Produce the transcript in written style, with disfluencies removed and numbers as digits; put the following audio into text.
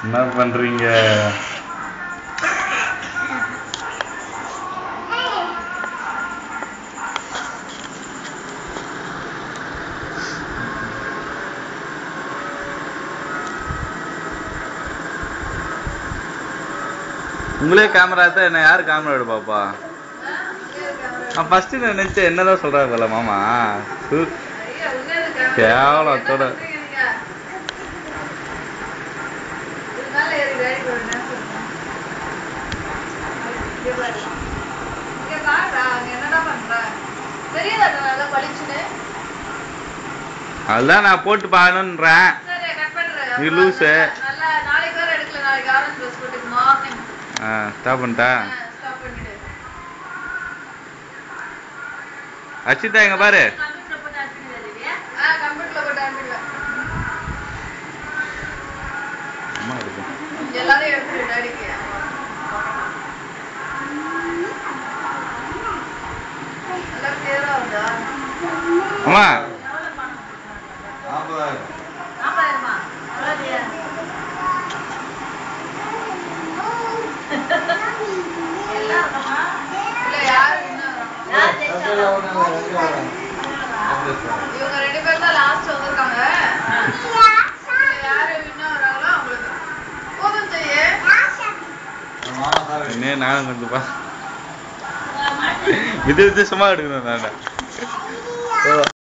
என்ன பண்றீங்க? உங்களே கேமரா தான் என்ன யாரு கேமரா எடுப்பாப்பா? நான் ஃபர்ஸ்ட் நினைச்சேன் என்னதான் சொல்றாங்கல்ல மாமா கேவலத்தோட அதுதான் நான் போட்டு பாக்கணுன்றேன். நீ லூசு. ஸ்டாப் பண்ணிட்டா அச்சிதா எங்க பாரு. அம்மா இவங்க 2 பேர் தான் லாஸ்ட் வந்திருக்காங்க. யாரு வின் ஆகுறாங்களோ அவங்களுக்கு போதும் செய்ய. என்ன நானும் கொஞ்சம் பா வித்தியாசமா எடுக்கணும் நான்.